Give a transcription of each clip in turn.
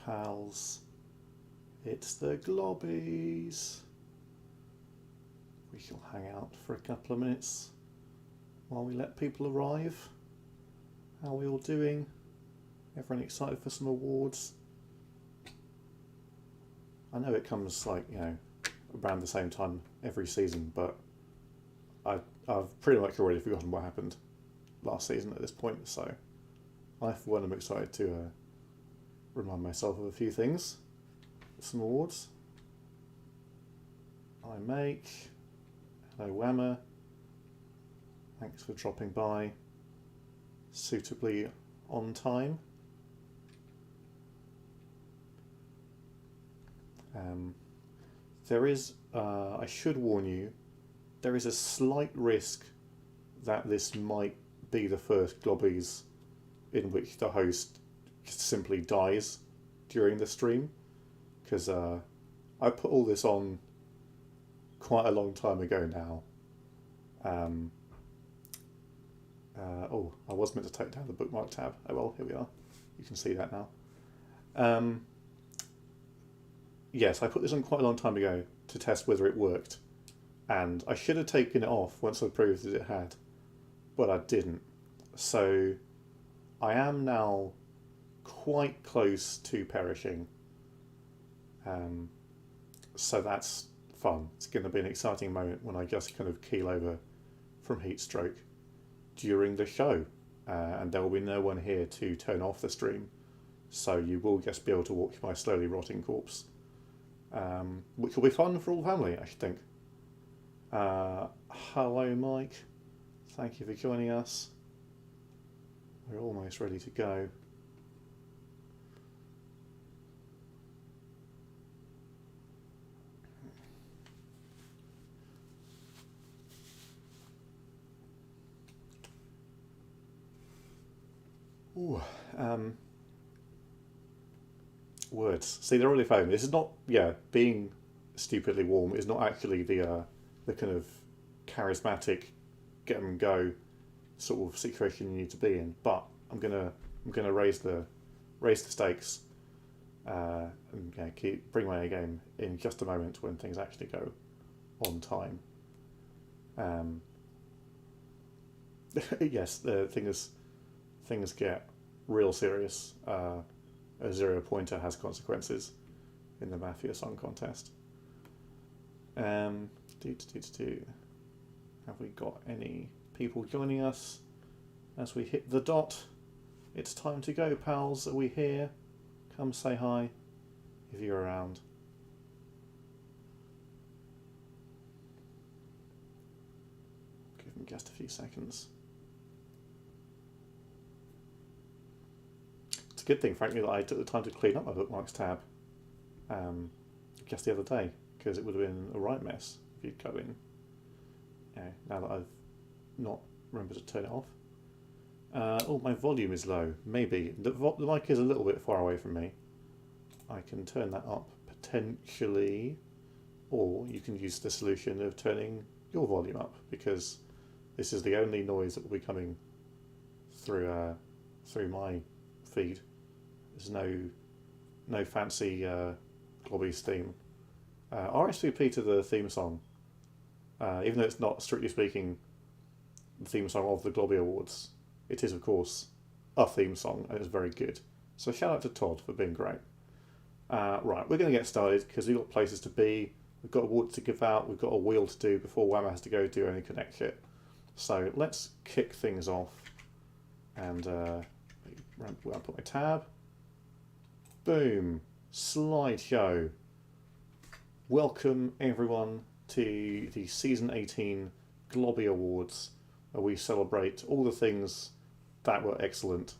pals. It's the Globbies. We shall hang out for a couple of minutes while we let people arrive. How are we all doing? Everyone excited for some awards? I know it comes around the same time every season, but I've pretty much already forgotten what happened last season at this point, so I for one am excited to remind myself of a few things. Some awards. I make. Hello Whammer. Thanks for dropping by. Suitably on time. There is, I should warn you, there is a slight risk that this might be the first Globbies in which the host simply dies during the stream, because I put all this on quite a long time ago now. Oh, I was meant to take down the bookmark tab. Oh well, here we are. You can see that now. Yes, I put this on quite a long time ago to test whether it worked, and I should have taken it off once I proved that it had, but I didn't. So I am now quite close to perishing. So that's fun. It's going to be an exciting moment when I just kind of keel over from heat stroke during the show, and there will be no one here to turn off the stream, so you will just be able to watch my slowly rotting corpse, which will be fun for all the family, I should think. Hello Mike, thank you for joining us. We're almost ready to go. Ooh, words. See, they're already found. This is not, being stupidly warm is not actually the kind of charismatic get 'em go sort of situation you need to be in. But I'm gonna raise the stakes, and bring my A game in just a moment when things actually go on time. Yes, the thing is, things get real serious. A 0-pointer has consequences in the Mafia Song Contest. Have we got any people joining us as we hit the dot? It's time to go, pals. Are we here? Come say hi if you're around. Give them just a few seconds. Good thing, frankly, that I took the time to clean up my bookmarks tab just the other day, because it would have been a right mess if you'd go in. Now that I've not remembered to turn it off. Oh, my volume is low. Maybe the mic is a little bit far away from me. I can turn that up potentially, or you can use the solution of turning your volume up, because this is the only noise that will be coming through my feed. There's no fancy Globby's theme. RSVP to the theme song, even though it's not strictly speaking the theme song of the Globby Awards, it is of course a theme song and it's very good. So shout out to Todd for being great. Right, we're going to get started because we've got places to be, we've got awards to give out, we've got a wheel to do before Whammer has to go do any connect shit. So let's kick things off and ramp up my tab. Boom, slideshow. Welcome everyone to the Season 18 Globby Awards, where we celebrate all the things that were excellent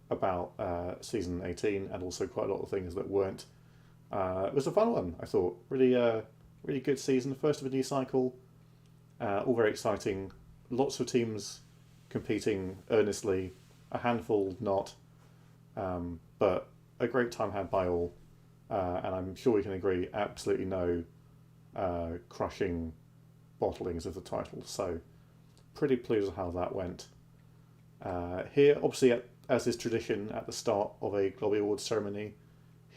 about Season 18 and also quite a lot of things that weren't. It was a fun one, I thought. Really good season, first of a new cycle. All very exciting. Lots of teams competing earnestly, a handful not, but a great time had by all. And I'm sure we can agree, absolutely no crushing bottlings of the title. So pretty pleased with how that went. Here, obviously, as is tradition at the start of a Globby Awards ceremony,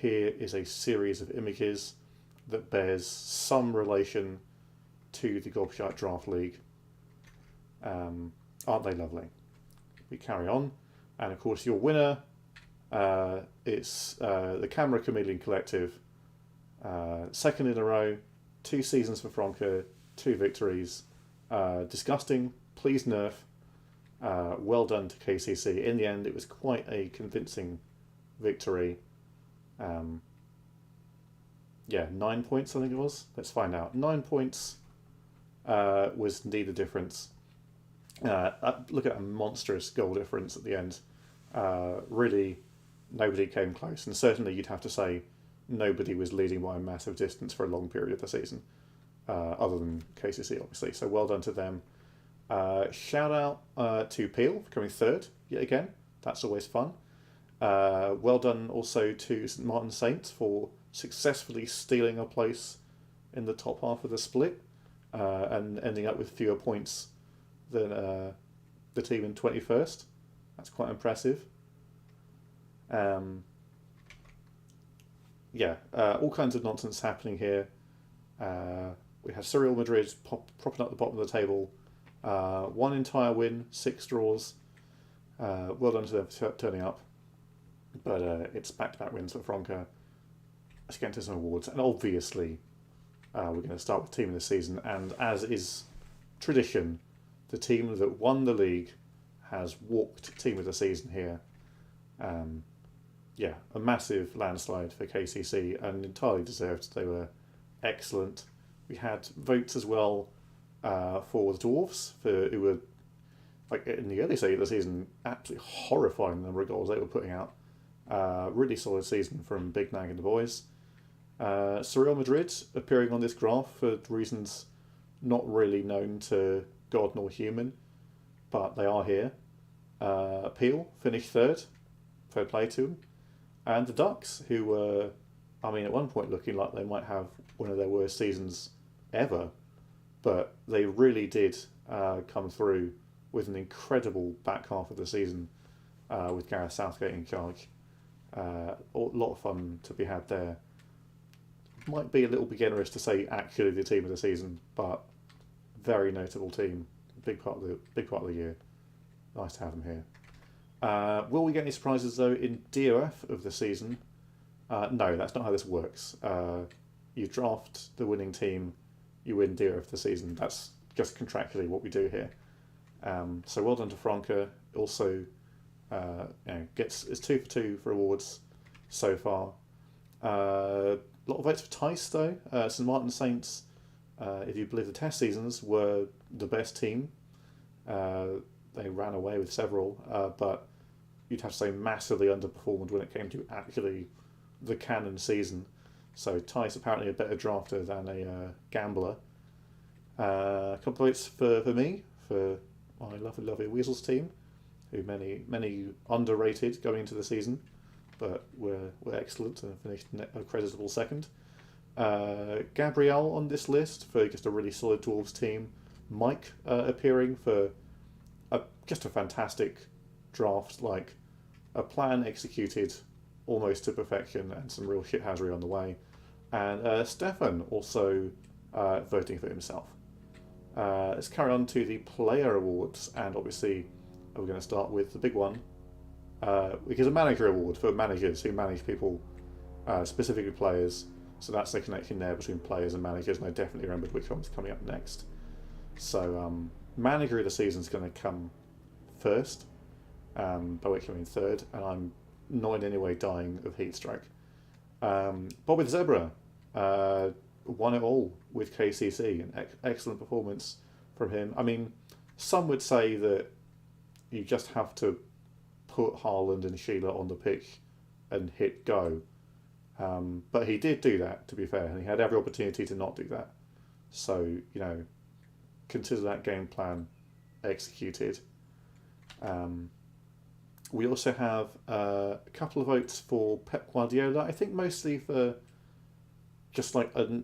here is a series of images that bears some relation to the Gobshite Draft League. Aren't they lovely? We carry on, and of course your winner, it's the Camera Chameleon Collective, second in a row, 2 seasons for Fronka, 2 victories. Disgusting, please nerf. Well done to KCC. In the end, it was quite a convincing victory. 9 points I think it was. Let's find out. 9 points was indeed the difference. Look at a monstrous goal difference at the end. Really, nobody came close, and certainly you'd have to say nobody was leading by a massive distance for a long period of the season, other than KCC obviously. So well done to them. Shout out to Peel for coming third yet again. That's always fun. Well done also to St Martin Saints for successfully stealing a place in the top half of the split and ending up with fewer points than the team in 21st. That's quite impressive. All kinds of nonsense happening here. We have Real Madrid propping up the bottom of the table. 1 entire win, 6 draws. Well done to them for turning up. But it's back-to-back wins for Fronka. Let's get into some awards. And obviously, we're going to start with Team of the Season. And as is tradition, the team that won the league has walked Team of the Season here. A massive landslide for KCC and entirely deserved. They were excellent. We had votes as well for the Dwarfs, who were, like in the early stage of the season, absolutely horrifying number of goals they were putting out. Really solid season from Big Nag and the boys. Real Madrid appearing on this graph for reasons not really known to God nor human, but they are here. Peel finished third. Fair play to them. And the Ducks, who were, at one point looking like they might have one of their worst seasons ever, but they really did come through with an incredible back half of the season with Gareth Southgate in charge. A lot of fun to be had there. Might be a little bit generous to say actually the team of the season, but very notable team. Big part of the year. Nice to have them here. Will we get any surprises though in DOF of the season? No, that's not how this works. You draft the winning team, you win DOF of the season. That's just contractually what we do here. So well done to Fronka. Also, it's 2 for 2 for awards so far. A lot of votes for Tice though. St Martin Saints, if you believe the test seasons, were the best team. They ran away with several, but you'd have to say massively underperformed when it came to actually the canon season. So Tice apparently a better drafter than a gambler. A couple of votes for me, for my lovely Weasels team, who many underrated going into the season, but were excellent and finished a creditable second. Gabrielle on this list for just a really solid Dwarves team. Mike appearing for just a fantastic draft, like a plan executed almost to perfection and some real shithousery on the way. And Stefan also voting for himself. Let's carry on to the player awards, and obviously we're going to start with the big one, which is a manager award for managers who manage people, specifically players. So that's the connection there between players and managers, and I definitely remembered which one's coming up next. So manager of the season is going to come first, by which I mean third, and I'm not in any way dying of heat stroke. Bobby the Zebra won it all with KCC, an excellent performance from him. Some would say that you just have to put Haaland and Sheila on the pitch and hit go. But he did do that, to be fair, and he had every opportunity to not do that. So, consider that game plan executed. We also have a couple of votes for Pep Guardiola. I think mostly for just like a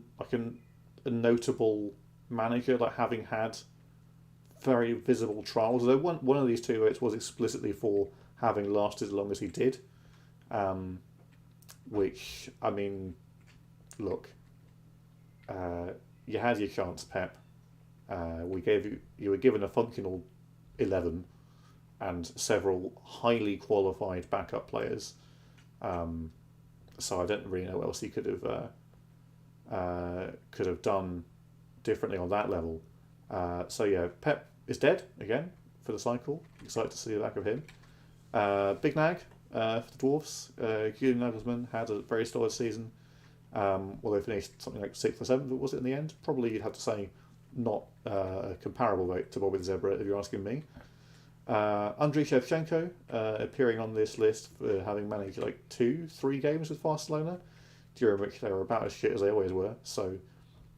notable manager, like having had very visible trials. Although one of these 2 votes was explicitly for having lasted as long as he did. which, I mean, look, uh, you had your chance, Pep. You were given a functional 11 and several highly qualified backup players. Um, so I don't really know what else he could have done differently on that level. So yeah, Pep is dead again for the cycle. Excited to see the back of him. Big Nag for the Dwarfs. Julian Nagelsmann had a very solid season. Although finished something like 6th or 7th, was it in the end? Probably you'd have to say not a comparable vote to Bobby the Zebra if you're asking me. Andriy Shevchenko appearing on this list for having managed like 2-3 games with Barcelona, during which they were about as shit as they always were. So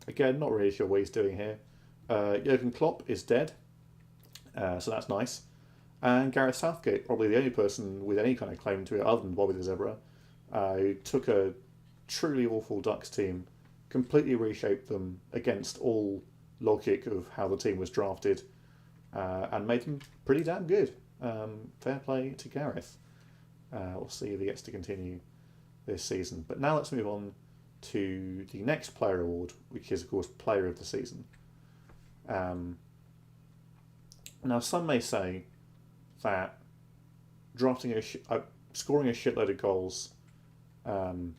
again, not really sure what he's doing here. Jurgen Klopp is dead, so that's nice. And Gareth Southgate, probably the only person with any kind of claim to it other than Bobby the Zebra, who took a truly awful Ducks team, completely reshaped them against all logic of how the team was drafted, and made them pretty damn good. Fair play to Gareth. We'll see if he gets to continue this season. But now let's move on to the next player award, which is, of course, Player of the Season. Now, some may say that scoring a shitload of goals and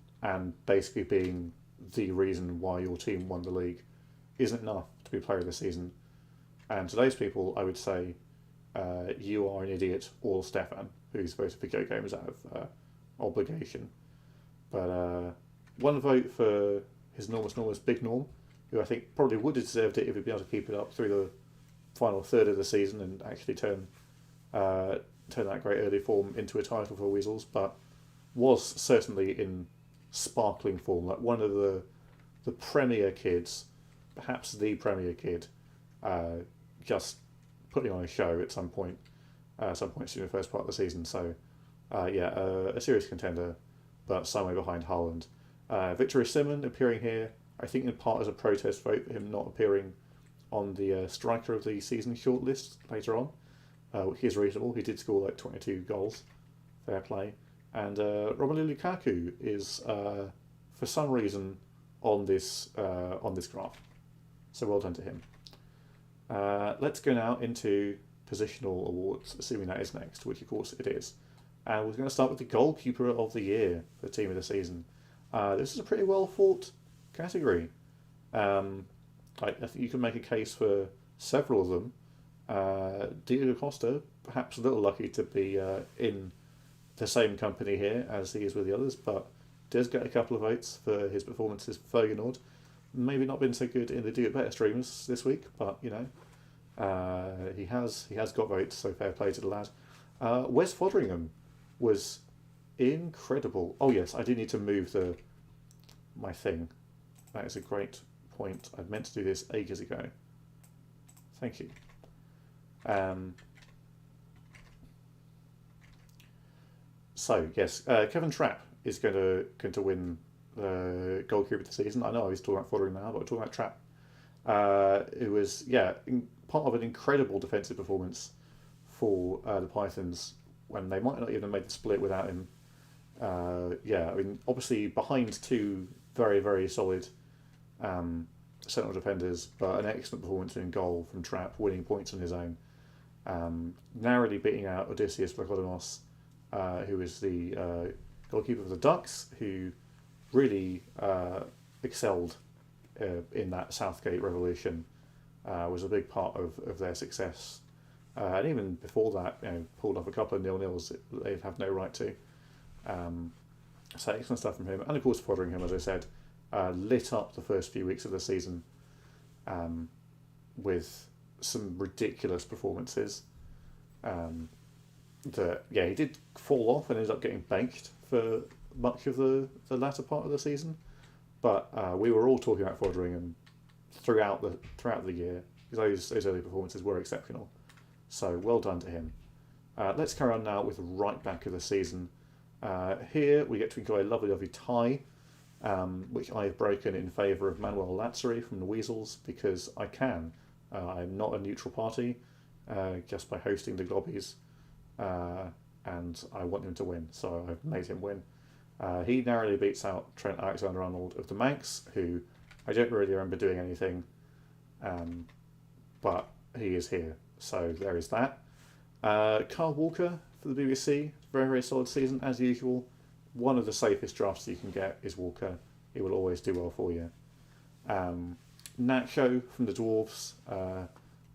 basically being the reason why your team won the league isn't enough to be Player of the Season. And to those people, I would say you are an idiot, or Stefan, who's voted video games out of obligation. But one vote for his enormous Big Norm, who I think probably would have deserved it if he'd been able to keep it up through the final third of the season and actually turn that great early form into a title for Weasels, but was certainly in sparkling form, like one of the premier kids, perhaps the premier kid, just putting on a show at some point during the first part of the season. So a serious contender, but some way behind Haaland. Victor Osimhen appearing here, I think in part as a protest vote for him not appearing on the striker of the season shortlist later on, which is reasonable. He did score like 22 goals, fair play. And Romelu Lukaku is for some reason on this graph, so well done to him. Let's go now into positional awards, assuming that is next, which of course it is. And we're going to start with the goalkeeper of the year for team of the season. This is a pretty well fought category. I think you can make a case for several of them. Diego Costa, perhaps a little lucky to be in the same company here as he is with the others, but does get a couple of votes for his performances for Feyenoord. Maybe not been so good in the Do It Better streams this week, but you know, he has got votes, so fair play to the lad. Wes Foderingham was incredible. Oh yes, I do need to move my thing. That is a great point. I meant to do this ages ago. Thank you. So yes, Kevin Trapp is going to win the goalkeeper of the season. I know I was talking about Foderingham now, but I'm talking about Trapp. It was part of an incredible defensive performance for the Pythons when they might not even have made the split without him. I mean, obviously behind two very, very solid central defenders, but an excellent performance in goal from Trapp, winning points on his own. Narrowly beating out Odysseus Vlachodimos, who is the goalkeeper of the Ducks, who really excelled in that Southgate revolution, was a big part of their success. And even before that, pulled off a couple of 0-0s that they'd have no right to. So excellent stuff from him. And of course, Foderingham, as I said, lit up the first few weeks of the season with some ridiculous performances. He did fall off and ended up getting banked for much of the latter part of the season. But we were all talking about Foderingham throughout the year, because those early performances were exceptional. So well done to him. Let's carry on now with right back of the season. Here we get to enjoy a lovely tie, which I have broken in favour of Manuel Lazzari from the Weasels, because I can. I'm not a neutral party, just by hosting the Globbies, and I want him to win, so I've made him win. He narrowly beats out Trent Alexander-Arnold of the Manx, who I don't really remember doing anything, but he is here. So there is that. Carl Walker for the BBC, very, very solid season as usual. One of the safest drafts you can get is Walker. He will always do well for you. Nacho from the Dwarves,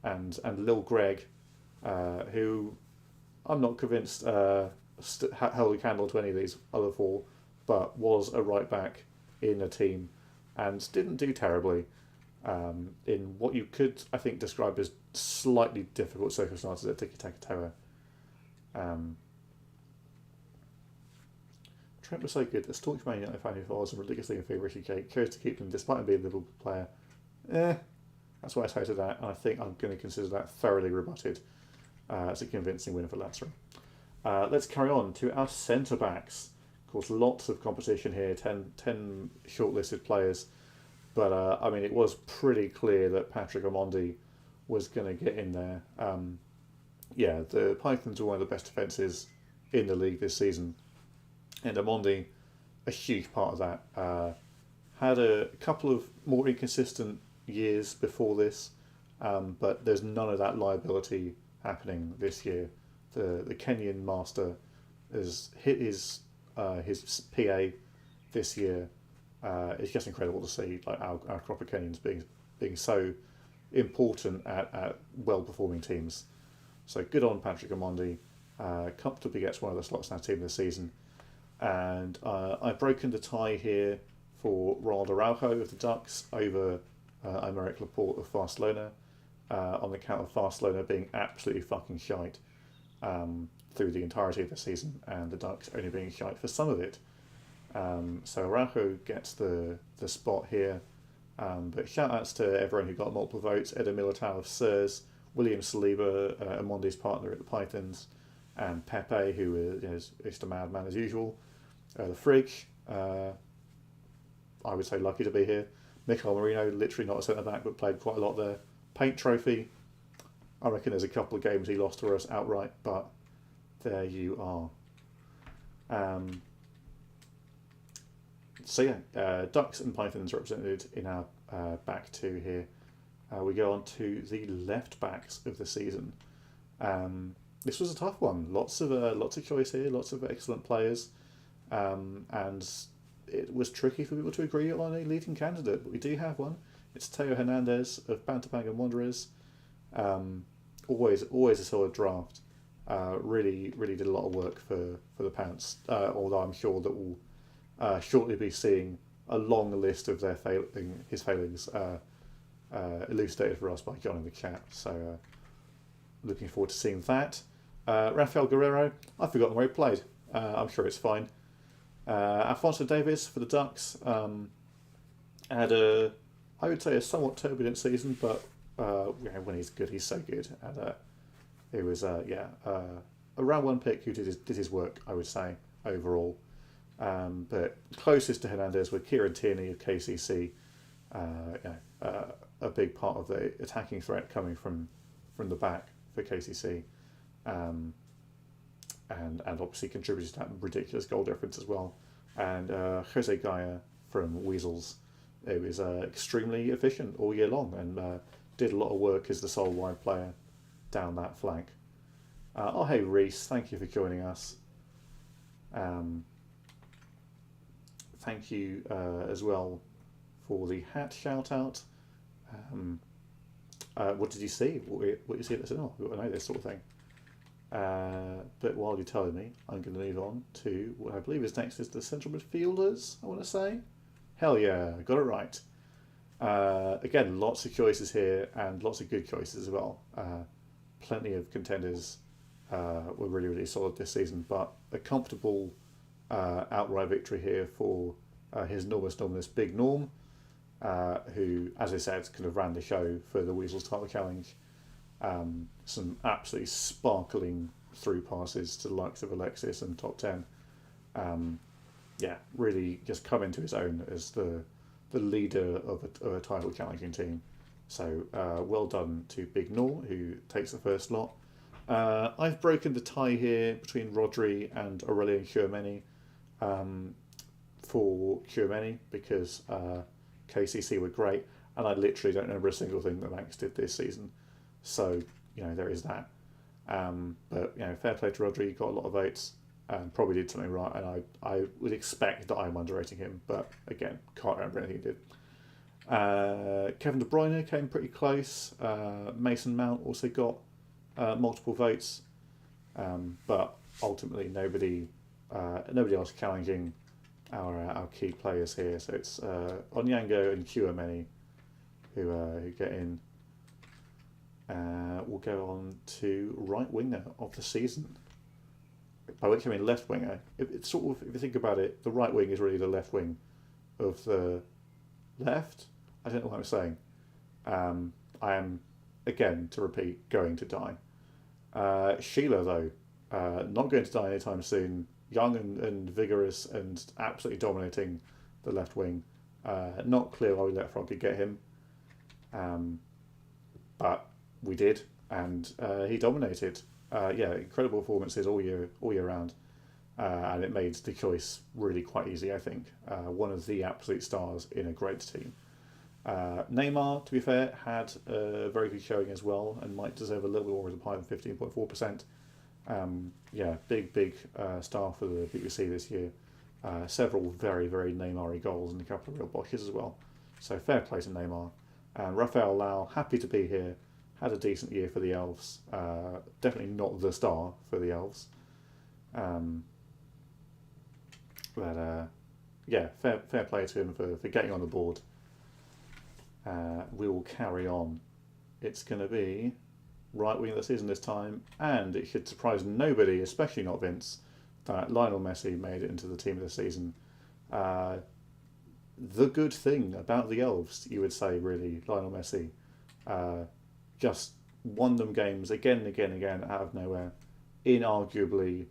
and Lil Greg, who I'm not convinced held a candle to any of these other four, but was a right back in a team and didn't do terribly in what you could, I think, describe as slightly difficult circumstances at Tiki Taka Tower. Trent was so good that staunch Man United fan who follows and ridiculously in favour of Rishi Kate chose to keep him despite him being a little player. That's why I cited that, and I think I'm going to consider that thoroughly rebutted as a convincing win for Lansbury. Let's carry on to our centre backs. Of course, lots of competition here, 10 shortlisted players, but I mean, it was pretty clear that Patrick Omondi was going to get in there. The Pythons are one of the best defences in the league this season, and Omondi, a huge part of that. Had a couple of more inconsistent years before this, but there's none of that liability happening this year. The Kenyan master has hit his PA this year. It's just incredible to see, like our crop of Kenyans being so important at well performing teams. So good on Patrick Omondi. Comfortably gets one of the slots in our team this season. And I've broken the tie here for Ronald Araujo of the Ducks over Aymeric Laporte of Barcelona, on the account of Barcelona being absolutely fucking shite through the entirety of the season, and the Ducks only being shite for some of it. So Araujo gets the spot here, but shout outs to everyone who got multiple votes: Eder Militao of Sirs, William Saliba, Amondi's partner at the Pythons, and Pepe, who is just a madman as usual. The Fridge, I would say lucky to be here. Mikel Marino, literally not a centre back, but played quite a lot there. Paint Trophy, I reckon there's a couple of games he lost to us outright, but there you are. Ducks and Pythons represented in our back two here. We go on to the left backs of the season. This was a tough one. Lots of choice here. Lots of excellent players, and it was tricky for people to agree on a leading candidate. But we do have one. It's Teo Hernandez of Bantabangan Wanderers. Always a solid draft. Really did a lot of work for the Pants. Although I'm sure that we'll shortly be seeing a long list of his failings elucidated for us by John in the chat. So looking forward to seeing that. Rafael Guerrero, I've forgotten where he played. I'm sure it's fine. Alfonso Davis for the Ducks had I would say a somewhat turbulent season, but when he's good, he's so good. And it was a round one pick who did his work, I would say, overall. But closest to Hernandez were Kieran Tierney of KCC, a big part of the attacking threat coming from the back for KCC, and obviously contributed to that ridiculous goal difference as well. And Jose Gaia from Weasels, it was extremely efficient all year long, and did a lot of work as the sole wide player down that flank. Hey Reese, thank you for joining us. Thank you as well for the hat shout out. What did you see? What did you see at the cinema? We want to know this sort of thing. But while you're telling me, I'm going to move on to what I believe is next is the central midfielders, I want to say. Hell yeah, got it right. Again, lots of choices here and lots of good choices as well. Plenty of contenders were really solid this season, but a comfortable outright victory here for his Normus Big Norm, who, as I said, kind of ran the show for the Weasels title challenge. Some absolutely sparkling through passes to the likes of Alexis and top 10. Really just come into his own as the leader of a title challenging team. So well done to Big Nor, who takes the first lot. I've broken the tie here between Rodri and Aurelien Tchouameni. for Kouameni because KCC were great, and I literally don't remember a single thing that Max did this season. So there is that. But fair play to Rodri, got a lot of votes and probably did something right. And I would expect that I'm underrating him, but again, can't remember anything he did. Kevin De Bruyne came pretty close. Mason Mount also got multiple votes, but ultimately nobody else challenging our key players here. So it's Onyango and Kouameni who get in. We'll go on to right winger of the season. By which I mean left winger. It's sort of, if you think about it, the right wing is really the left wing of the left. I don't know what I'm saying. I am, again, to repeat, going to die. Sheila, though, not going to die anytime soon. Young and vigorous and absolutely dominating the left wing. Not clear why we let Frankie get him. But we did, and he dominated. Incredible performances all year round. And it made the choice really quite easy, I think. One of the absolute stars in a great team. Neymar, to be fair, had a very good showing as well and might deserve a little bit more as a higher than 15.4%. Big star for the BBC this year. Several very, very Neymar-y goals and a couple of real botches as well. So fair play to Neymar. And Rafael Lau, happy to be here. Had a decent year for the Elves. Definitely not the star for the Elves. Fair play to him for getting on the board. We will carry on. It's going to be right wing of the season this time, and it should surprise nobody, especially not Vince, that Lionel Messi made it into the team of the season. The good thing about the Elves, you would say, really, Lionel Messi, just won them games again and again and again out of nowhere. Inarguably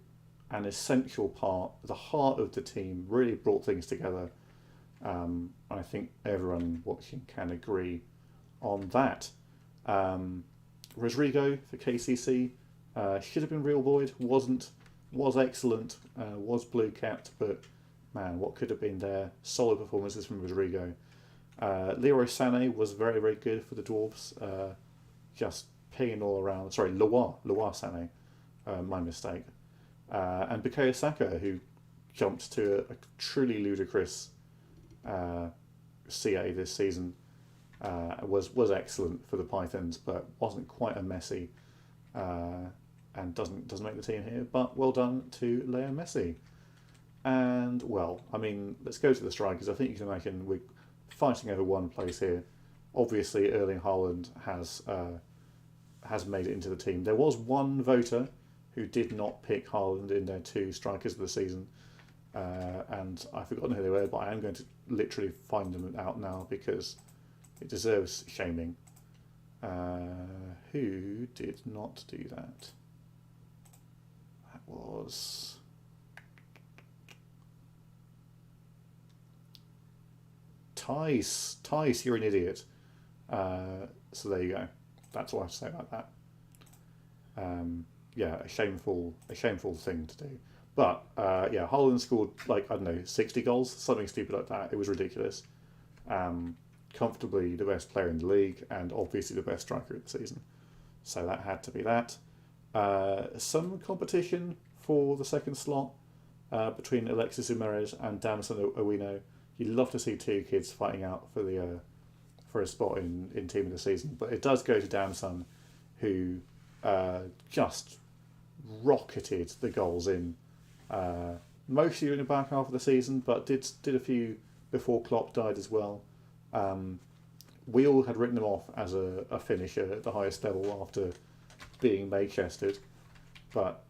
an essential part, the heart of the team, really brought things together. I think everyone watching can agree on that. Rodrigo for KCC should have been real void, wasn't, was excellent, was blue capped, but man, what could have been there? Solid performances from Rodrigo. Leroy Sané was very, very good for the Dwarves, just pinging all around. Sorry, Loire Sané, my mistake. And Bukayo Saka, who jumped to a truly ludicrous CA this season, was excellent for the Pythons, but wasn't quite a Messi, and doesn't make the team here. But well done to Leo Messi. And let's go to the strikers. I think you can imagine we're fighting over one place here. Obviously, Erling Haaland has made it into the team. There was one voter who did not pick Haaland in their two strikers of the season. And I've forgotten who they were, but I am going to literally find them out now because it deserves shaming. Who did not do that? That was... Tice, you're an idiot. So there you go. That's all I have to say about that. A shameful thing to do. But Haaland scored 60 goals, something stupid like that. It was ridiculous. Comfortably the best player in the league, and obviously the best striker of the season. So that had to be that. Some competition for the second slot between Alexis Umeres and Damson Owino. You'd love to see two kids fighting out for a spot in team of the season, but it does go to Damson, who just rocketed the goals in. Mostly in the back half of the season, but did a few before Klopp died as well. We all had written him off as a finisher at the highest level after being Maychestered, but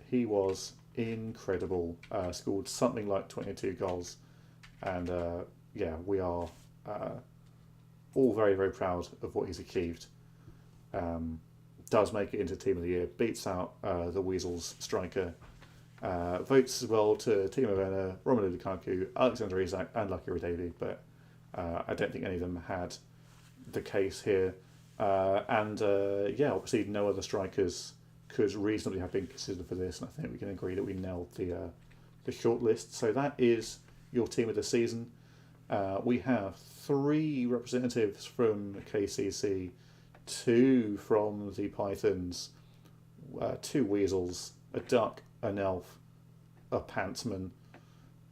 he was incredible. Scored something like 22 goals, and we are all very, very proud of what he's achieved. Does make it into Team of the Year, beats out the Weasels striker. Votes as well to Timo Werner, Romelu Lukaku, Alexander Isak, and Lucky Davy, but I don't think any of them had the case here. Obviously no other strikers could reasonably have been considered for this, and I think we can agree that we nailed the short list. So that is your team of the season. We have 3 representatives from KCC, 2 from the Pythons, 2 weasels, a duck, an elf, a pantsman,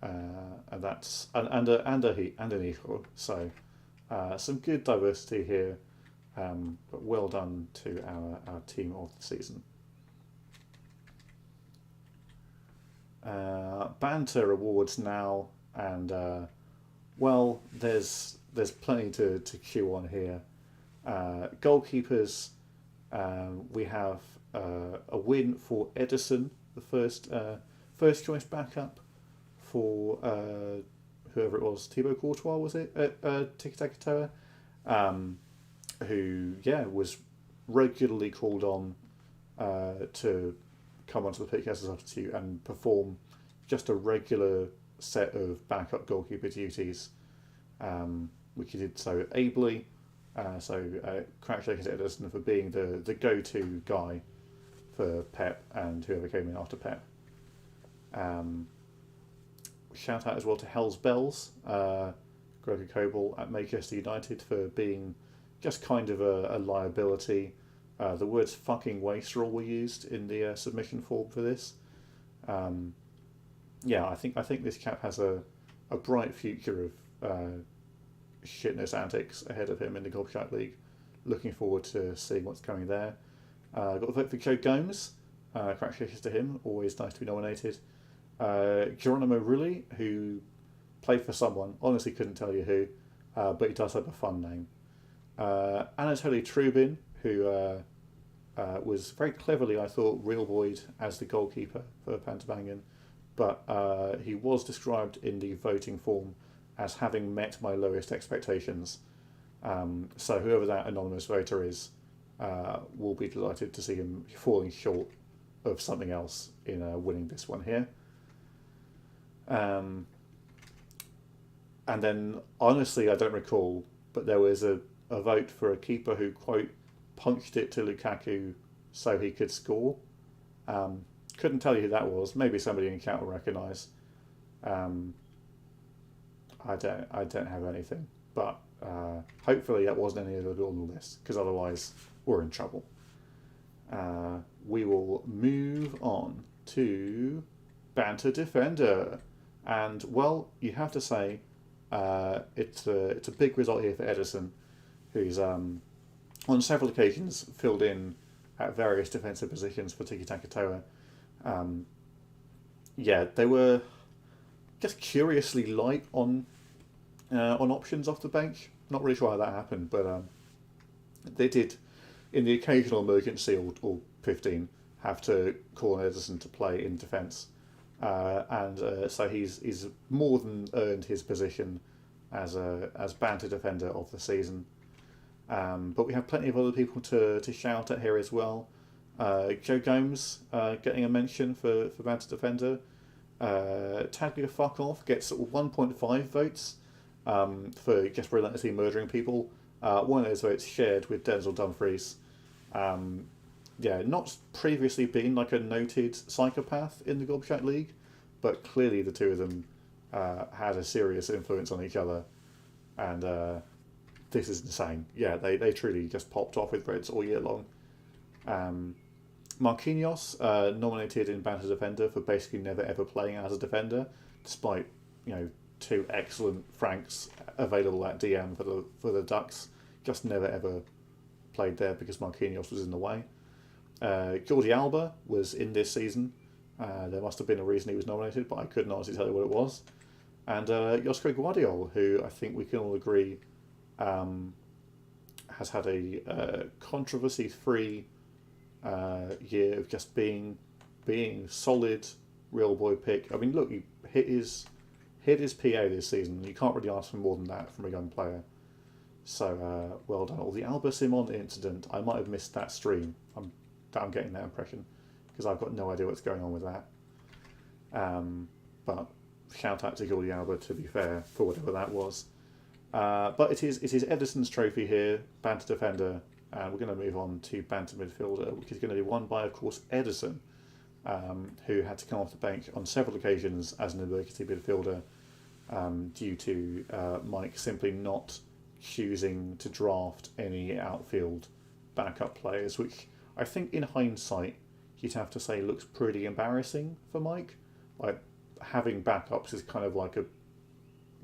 and that's and an eagle. So some good diversity here, but well done to our team of the season. Banter awards now, and well, there's plenty to chew on here. Goalkeepers, we have a win for Edison, the first choice backup for whoever it was, Thibaut Courtois, was it, at Tiki Taka Toa, who was regularly called on to come onto the pitch as a substitute and perform just a regular set of backup goalkeeper duties, which he did so ably. Congratulations to Edison for being the go-to guy for Pep and whoever came in after Pep. Shout out as well to Hell's Bells, Gregor Kobel at Manchester United, for being just kind of a liability. The words "fucking wastrel" were used in the submission form for this. I think this chap has a bright future of shitness antics ahead of him in the Gobshite League. Looking forward to seeing what's coming there. Got a vote for Joe Gomes. Congratulations to him. Always nice to be nominated. Geronimo Rulli, who played for someone. Honestly, couldn't tell you who, but he does have a fun name. Anatoly Trubin, who was very cleverly, I thought, real boyed as the goalkeeper for Pantabangan, but he was described in the voting form as having met my lowest expectations. So whoever that anonymous voter is will be delighted to see him falling short of something else in winning this one here. And then, honestly, I don't recall, but there was a vote for a keeper who, quote, punched it to Lukaku so he could score. Couldn't tell you who that was. Maybe somebody in chat will recognise. I don't have anything, but hopefully that wasn't any of the on the list, because otherwise we're in trouble. We will move on to Banter Defender, and well, you have to say it's a big result here for Edison, who's on several occasions filled in at various defensive positions for Tiki Taka Toa. They were just curiously light on options off the bench. Not really sure how that happened, but they did, in the occasional emergency or 15, have to call on Edison to play in defence. So he's more than earned his position as Banter Defender of the season. But we have plenty of other people to shout at here as well. Joe Gomes getting a mention for Banter Defender. Taglia Fuck Off gets 1.5 votes for just relentlessly murdering people. One of those votes shared with Denzel Dumfries. Not previously been like a noted psychopath in the Gobshite League, but clearly the two of them had a serious influence on each other, and this is insane. Yeah, they truly just popped off with votes all year long. Marquinhos, nominated in Banter Defender for basically never ever playing as a defender, despite 2 excellent Franks available at DM for the Ducks, just never ever played there because Marquinhos was in the way. Jordi Alba was in this season. There must have been a reason he was nominated, but I couldn't honestly tell you what it was. And Josko Guardiol, who I think we can all agree has had a controversy-free year of just being solid, real boy pick. I mean, look, he hit his PA this season. You can't really ask for more than that from a young player. So well done. Or the Alba Simon incident, I might have missed that stream. I'm getting that impression because I've got no idea what's going on with that. But shout out to Jordi Alba, to be fair, for whatever that was. But it is Edison's trophy here, Banter Defender, and we're going to move on to Banter Midfielder, which is going to be won by, of course, Edison, who had to come off the bench on several occasions as an emergency midfielder due to Mike simply not choosing to draft any outfield backup players, which I think in hindsight you'd have to say looks pretty embarrassing for Mike. Like, having backups is kind of like a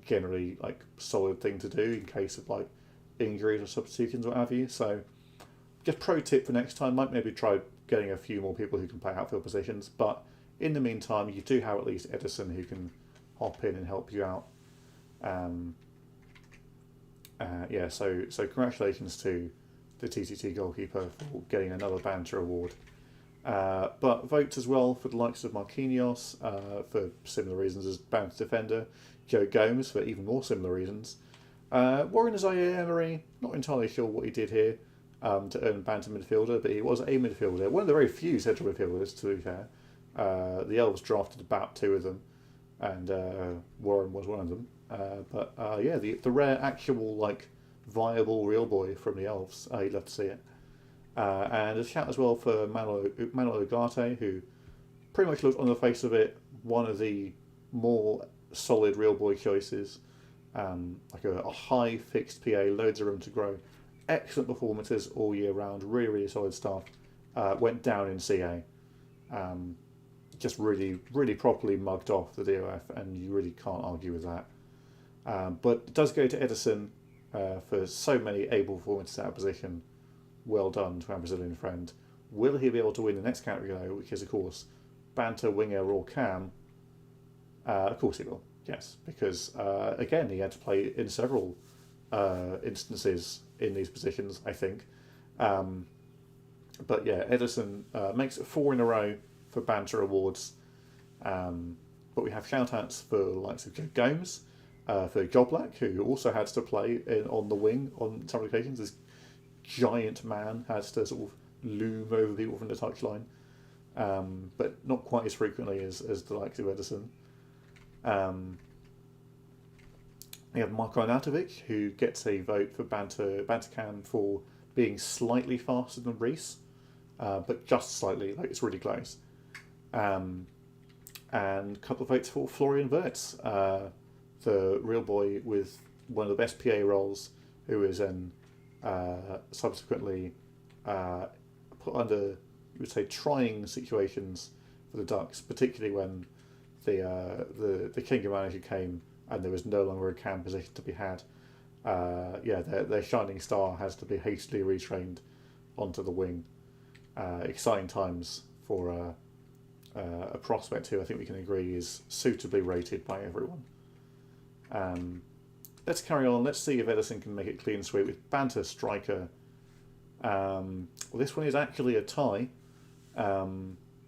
generally like solid thing to do in case of like injuries or substitutions or what have you. So just pro tip for next time, might maybe try getting a few more people who can play outfield positions, but in the meantime you do have at least Edison who can hop in and help you out. So congratulations to the TTT goalkeeper for getting another banter award. But votes as well for the likes of Marquinhos for similar reasons as banter defender, Joe Gomes for even more similar reasons. Warren Zaire-Emery, not entirely sure what he did here to earn banter midfielder, but he was a midfielder. One of the very few central midfielders, to be fair. The Elves drafted about 2 of them, and Warren was one of them. The rare actual like viable real boy from the Elves. You'd love to see it. And a shout as well for Manuel Ugarte, who pretty much looks on the face of it one of the more solid real boy choices. Like a high fixed PA, loads of room to grow. Excellent performances all year round, really, really solid stuff. Went down in CA. Just really, really properly mugged off the DOF, and you really can't argue with that. But it does go to Edison for so many able performances out of position. Well done to our Brazilian friend. Will he be able to win the next category though, which is of course banter, winger or cam? Of course he will, yes, because again he had to play in several instances in these positions, I think. But yeah, Edison makes it 4 in a row for banter awards. But we have shout outs for the likes of Joe Gomes, for Joblak, who also had to play on the wing on some occasions. This giant man has to sort of loom over people from the touchline, but not quite as frequently as the likes of Edison. We have Marko Arnautovic, who gets a vote for Banter Cam for being slightly faster than Reese, but just slightly, like it's really close. And a couple of votes for Florian Wirtz, the real boy with one of the best PA roles, who is subsequently put under, you would say, trying situations for the Ducks, particularly when the King manager came and there was no longer a cam position to be had. Their shining star has to be hastily retrained onto the wing. Exciting times for a prospect who I think we can agree is suitably rated by everyone. Let's carry on. Let's see if Edison can make it clean sweep with banter striker. This one is actually a tie.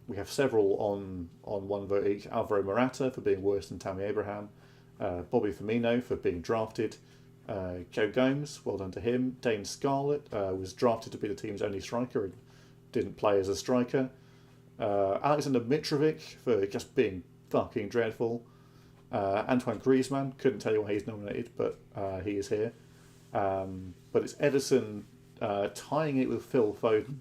We have several on one vote each. Alvaro Morata for being worse than Tammy Abraham. Bobby Firmino for being drafted. Joe Gomes, well done to him. Dane Scarlett was drafted to be the team's only striker and didn't play as a striker. Alexander Mitrovic for just being fucking dreadful. Antoine Griezmann, couldn't tell you why he's nominated, but he is here. But it's Edison tying it with Phil Foden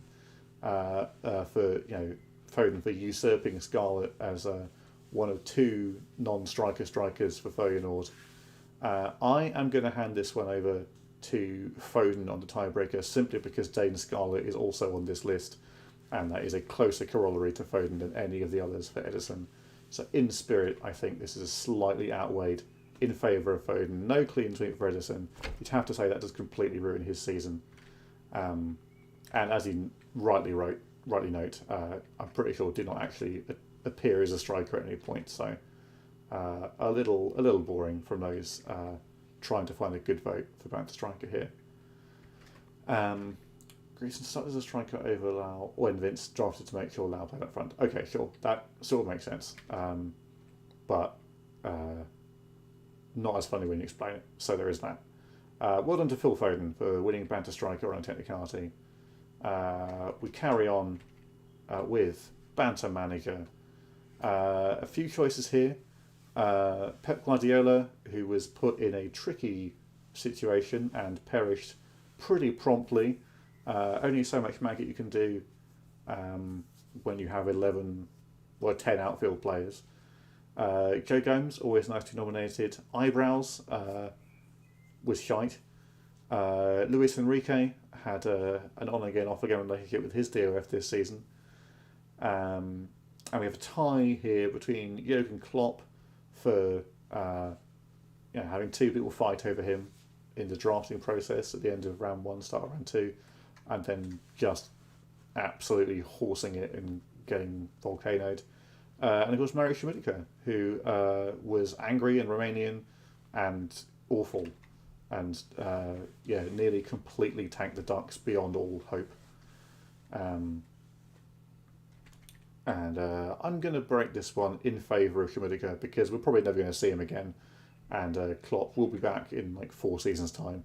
for Foden for usurping Scarlett as one of 2 non-striker strikers for Feyenoord. I am going to hand this one over to Foden on the tiebreaker simply because Dane Scarlett is also on this list, and that is a closer corollary to Foden than any of the others for Edison. So in spirit, I think this is slightly outweighed in favour of Foden. No clean sweep for Edison. You'd have to say that does completely ruin his season. And as he rightly note, I'm pretty sure did not actually appear as a striker at any point. So a little boring from those trying to find a good vote for banter striker here. Greason started as a striker over Lau when Vince drafted to make sure Lau played up front. Okay, sure, that sort of makes sense. But not as funny when you explain it, so there is that. Well done to Phil Foden for winning banter striker on a technicality. We carry on with banter manager. A few choices here. Pep Guardiola, who was put in a tricky situation and perished pretty promptly. Only so much maggot you can do when you have 10 outfield players. Joe Gomes, always nice to be nominated. Eyebrows was shite. Luis Enrique had an on-again, off-again relationship with his DOF this season. And we have a tie here between Jurgen Klopp for having two people fight over him in the drafting process at the end of round 1, start of round 2, and then just absolutely horsing it and getting volcanoed. And of course, Mario Shimitka, who was angry and Romanian and awful, and nearly completely tanked the Ducks beyond all hope. And I'm going to break this one in favour of Shimitka because we're probably never going to see him again, and Klopp will be back in like 4 seasons' time.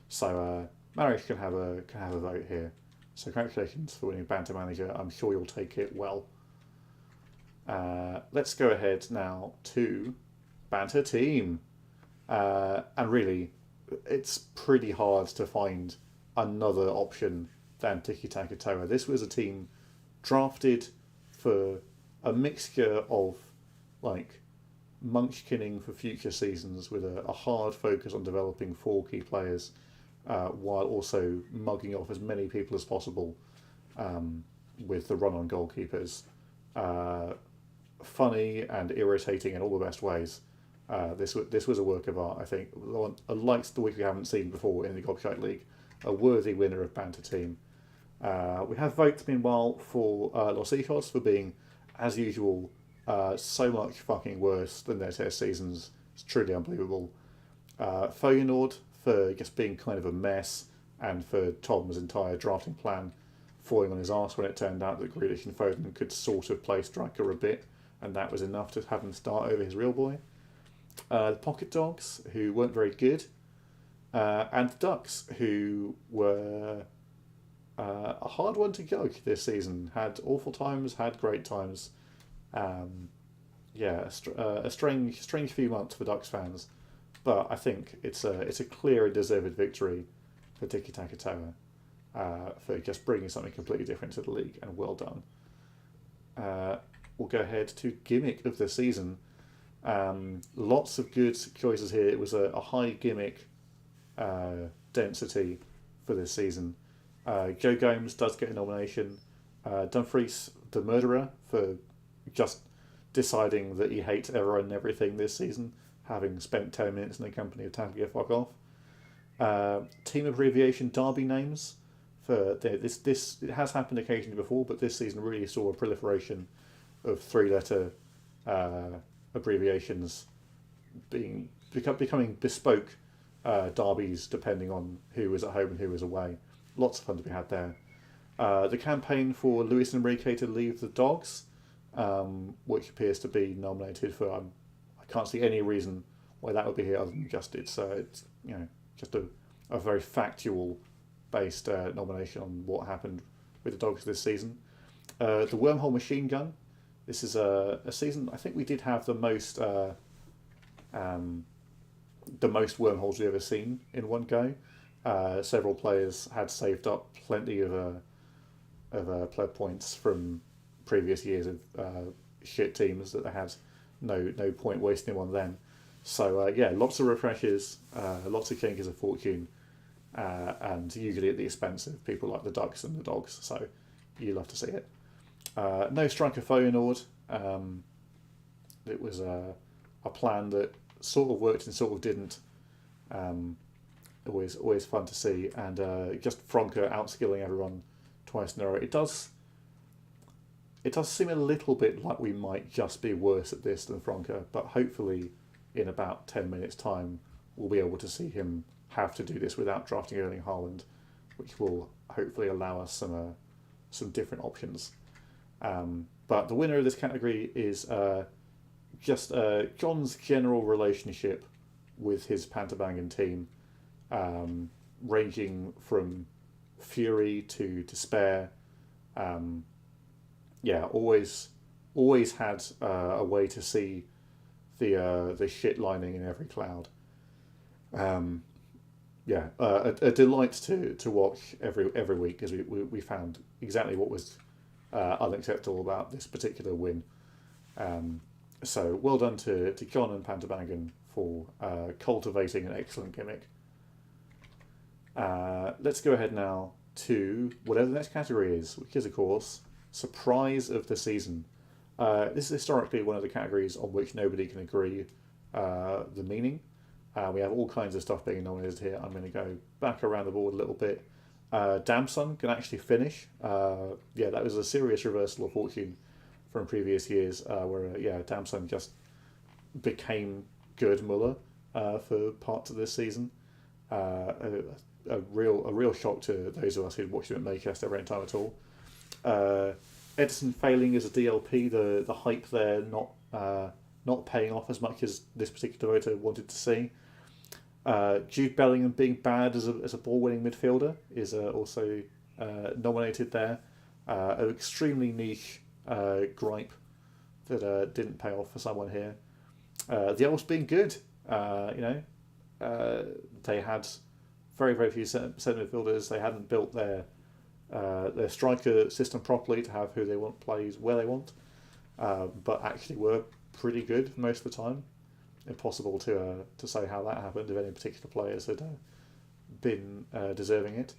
So Mario can have a vote here. So congratulations for winning Banter Manager. I'm sure you'll take it well. Let's go ahead now to Banter Team. And really, it's pretty hard to find another option than Tiki Taka Toa. This was a team drafted for a mixture of like munchkinning for future seasons with a hard focus on developing 4 key players, while also mugging off as many people as possible with the run-on goalkeepers. Funny and irritating in all the best ways. This was a work of art, I think. Like the week we haven't seen before in the Gobshite League, a worthy winner of Banter Team. We have votes, meanwhile, for Los Hijos for being, as usual, so much fucking worse than their test seasons. It's truly unbelievable. Feyenoord for just being kind of a mess, and for Tom's entire drafting plan falling on his arse when it turned out that Grealish and Foden could sort of play striker a bit, and that was enough to have him start over his real boy. The Pocket Dogs, who weren't very good, and the Ducks, who were a hard one to judge this season. Had awful times, had great times. A strange few months for Ducks fans, but I think it's a clear and deserved victory for Tiki Taka Toa for just bringing something completely different to the league, and well done. We'll go ahead to Gimmick of the Season. Lots of good choices here. It was a high gimmick density for this season. Joe Gomes does get a nomination. Dumfries, the murderer, for just deciding that he hates everyone and everything this season, having spent 10 minutes in the company of time to get fuck off. Team abbreviation derby names. For this it has happened occasionally before, but this season really saw a proliferation of 3-letter abbreviations becoming bespoke derbies depending on who was at home and who was away. Lots of fun to be had there. The campaign for Luis Enrique to leave the Dogs, which appears to be nominated for. I can't see any reason why that would be here other than just it's just a very factual based nomination on what happened with the Dogs this season. The Wormhole Machine Gun. This is a season. I think we did have the most wormholes we've ever seen in one go. Several players had saved up plenty of pleb points from previous years of shit teams that they had no point wasting them on them. So lots of refreshers, lots of changes of fortune, and usually at the expense of people like the Ducks and the Dogs. So you love to see it. No striker Feyenoord. It was a plan that sort of worked and sort of didn't. Always fun to see, and just Franke outskilling everyone twice in a row. It does seem a little bit like we might just be worse at this than Franke, but hopefully in about 10 minutes time we'll be able to see him have to do this without drafting Erling Haaland, which will hopefully allow us some different options. But the winner of this category is just John's general relationship with his Panterbangen team, ranging from fury to despair. Always had a way to see the shit lining in every cloud. A delight to watch every week, because we found exactly what was unacceptable about this particular win. So well done to John and Pantabangan for cultivating an excellent gimmick. Let's go ahead now to whatever the next category is, which is, of course, Surprise of the Season. This is historically one of the categories on which nobody can agree the meaning. We have all kinds of stuff being nominated here. I'm going to go back around the board a little bit. Damson can actually finish. That was a serious reversal of fortune from previous years, where Damson just became good Muller for parts of this season. A real shock to those of us who'd watched him at Maychester every time at all. Edison failing as a DLP, the hype there not paying off as much as this particular voter wanted to see. Jude Bellingham being bad as a ball-winning midfielder is also nominated there. An extremely niche gripe that didn't pay off for someone here. The Elves being good, they had very few centre midfielders. They hadn't built their striker system properly to have who they want plays where they want, but actually were pretty good most of the time. Impossible to say how that happened if any particular players had been deserving it.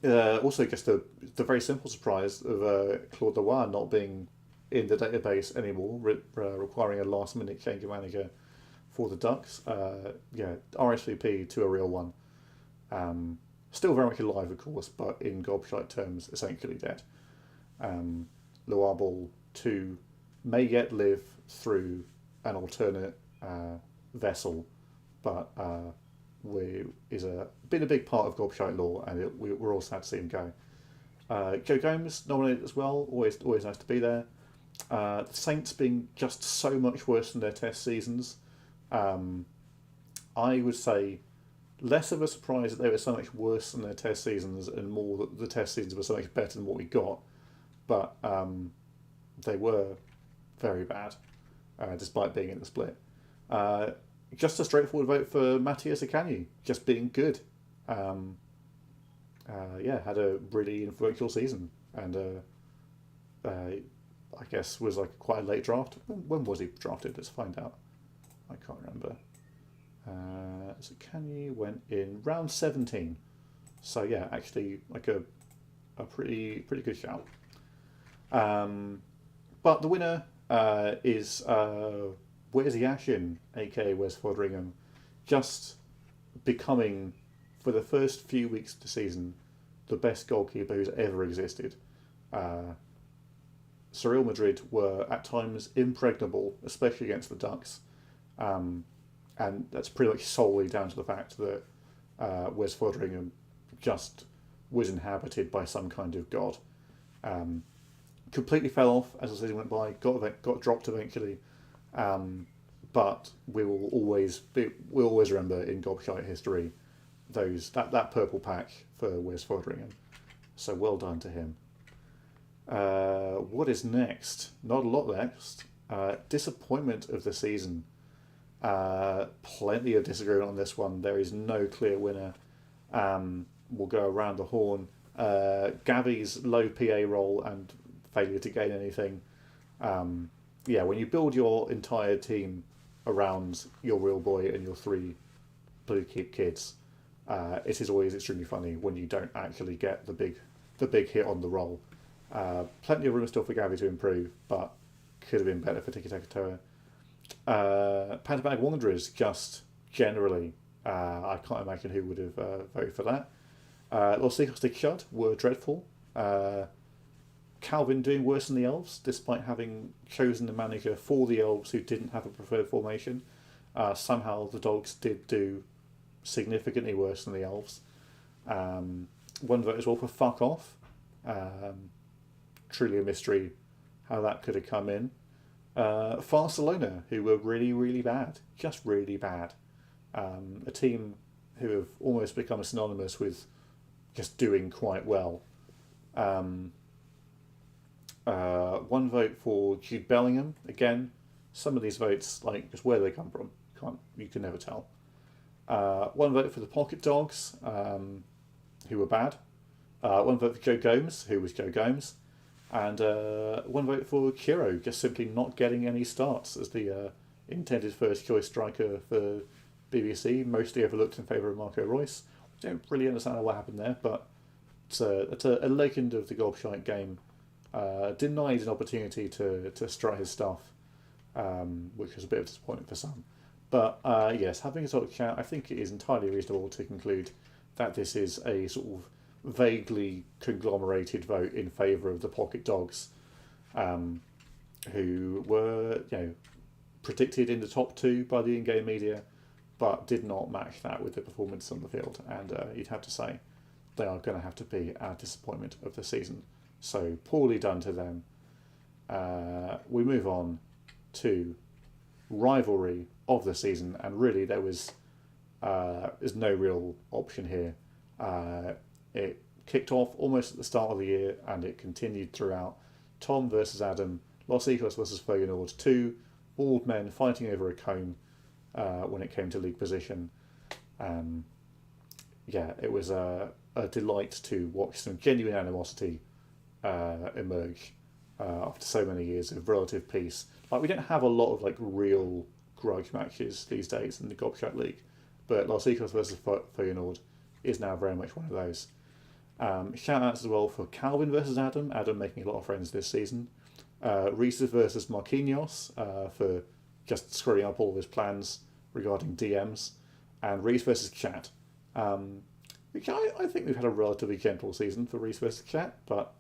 Also, just the very simple surprise of Claude Leroy not being in the database anymore, requiring a last-minute change of manager for the Ducks. RSVP to a real one. Still very much alive, of course, but in Gobshite terms, essentially dead. Loire Ball 2 may yet live through an alternate vessel, but is been a big part of Gobshite lore, and we're all sad to see him go. Joe Gomes nominated as well, always nice to be there. The Saints being just so much worse than their test seasons. I would say less of a surprise that they were so much worse than their test seasons, and more that the test seasons were so much better than what we got. But they were very bad, despite being in the split. Just a straightforward vote for Matthias Akanyi, just being good. Had a really influential season, and I guess was like quite a late draft. When was he drafted? Let's find out. I can't remember. So Akanyi went in round 17. So yeah, actually like a pretty good shout. But the winner is Where's Yashin, aka Wes Foderingham, just becoming, for the first few weeks of the season, the best goalkeeper who's ever existed. Real Madrid were at times impregnable, especially against the Ducks. And that's pretty much solely down to the fact that Wes Foderingham just was inhabited by some kind of god. Completely fell off as the season went by, got dropped eventually. But we'll always remember in Gobshite history that purple pack for Wes Foderingham. So well done to him. What is next? Not a lot next. Disappointment of the season. Plenty of disagreement on this one. There is no clear winner. We'll go around the horn. Gavi's low PA role and failure to gain anything. When you build your entire team around your real boy and your three blue keep kids, it is always extremely funny when you don't actually get the big hit on the roll. Plenty of room still for Gavi to improve, but could have been better for Tiki Takatoa. Pantabag Wanderers, just generally, I can't imagine who would have voted for that. Los Hijos de Chud were dreadful. Calvin doing worse than the Elves, despite having chosen the manager for the Elves who didn't have a preferred formation. Somehow the Dogs did do significantly worse than the Elves. One vote as well for Fuck Off. Truly a mystery how that could have come in. Barcelona, who were really, really bad. Just really bad. A team who have almost become synonymous with just doing quite well. One vote for Jude Bellingham. Again, some of these votes, like just where they come from, you can never tell. One vote for the Pocket Dogs, who were bad. One vote for Joe Gomes, who was Joe Gomes. And one vote for Kiro, just simply not getting any starts as the intended first choice striker for BBC, mostly overlooked in favour of Marco Reus. Don't really understand what happened there, but it's a legend of the Gobshite game. Denied an opportunity to strut his stuff, which was a bit of a disappointment for some. But yes, having a sort of chat, I think it is entirely reasonable to conclude that this is a sort of vaguely conglomerated vote in favour of the Pocket Dogs, who were predicted in the top two by the in-game media, but did not match that with the performance on the field. And you'd have to say they are going to have to be our disappointment of the season. So poorly done to them. We move on to rivalry of the season, and really there's no real option here. It kicked off almost at the start of the year, and it continued throughout. Tom versus Adam, Los Ecos versus Feyenoord, two bald men fighting over a cone when it came to league position. It was a delight to watch some genuine animosity emerge after so many years of relative peace. Like, we don't have a lot of real grudge matches these days in the Gobshite League, but Los Ecos versus Feyenoord is now very much one of those. Shout outs as well for Calvin versus Adam. Adam making a lot of friends this season. Reese versus Marquinhos for just screwing up all of his plans regarding DMs. And Reese versus Chat. Which I think we've had a relatively gentle season for Reese versus Chat, but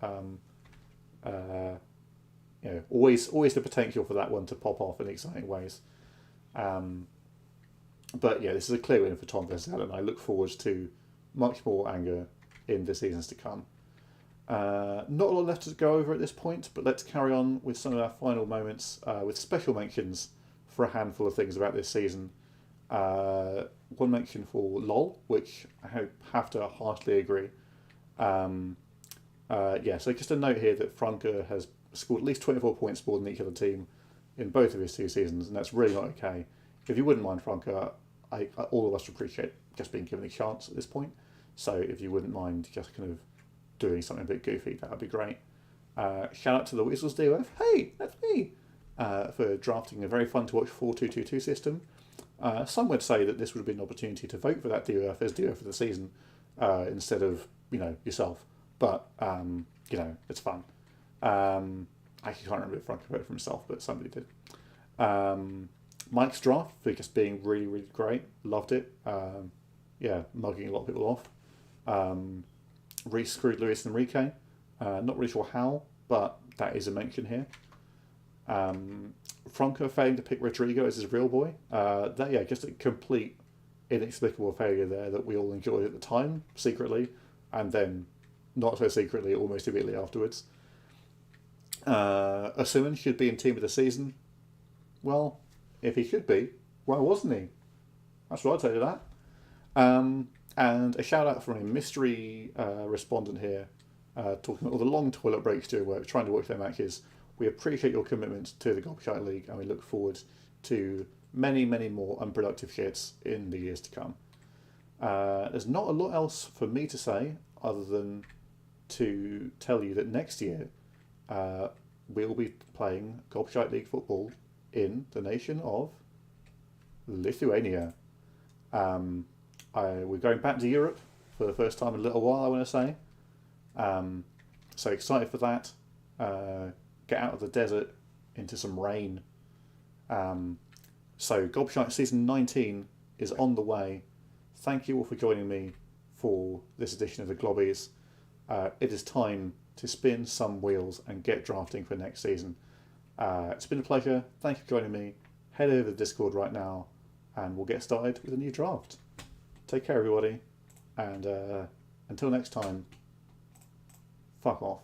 always the potential for that one to pop off in exciting ways. But yeah, this is a clear win for Tom versus Adam. I look forward to much more anger in the seasons to come. Not a lot left to go over at this point, but let's carry on with some of our final moments with special mentions for a handful of things about this season. One mention for LOL, which I have to harshly agree. So just a note here that Franke has scored at least 24 points more than each other team in both of his 2 seasons, and that's really not okay. If you wouldn't mind, Franke, all of us appreciate just being given a chance at this point. So if you wouldn't mind just kind of doing something a bit goofy, that would be great. Shout out to the Weasels DOF. Hey, that's me! For drafting a very fun to watch 4-2-2-2 system. Some would say that this would have been an opportunity to vote for that DOF as DOF of the season instead of yourself. But it's fun. I can't remember if Frank voted for himself, but somebody did. Mike's draft for just being really, really great. Loved it. Mugging a lot of people off. Reese screwed Luis Enrique. Not really sure how, but that is a mention here. Franco failing to pick Rodrigo as his real boy. Just a complete inexplicable failure there that we all enjoyed at the time, secretly, and then not so secretly almost immediately afterwards. Osimhen should be in team of the season. Well, if he should be, why wasn't he? That's what I'd say to that. And a shout out from a mystery respondent here, talking about all the long toilet breaks during work, trying to watch their matches. We appreciate your commitment to the Gobshite League, and we look forward to many, many more unproductive shits in the years to come. There's not a lot else for me to say other than to tell you that next year we'll be playing Gobshite League football in the nation of Lithuania. We're going back to Europe for the first time in a little while, I want to say. So excited for that. Get out of the desert into some rain. So Gobshite Season 19 is on the way. Thank you all for joining me for this edition of the Globbies. It is time to spin some wheels and get drafting for next season. It's been a pleasure. Thank you for joining me. Head over to the Discord right now and we'll get started with a new draft. Take care, everybody. And until next time, fuck off.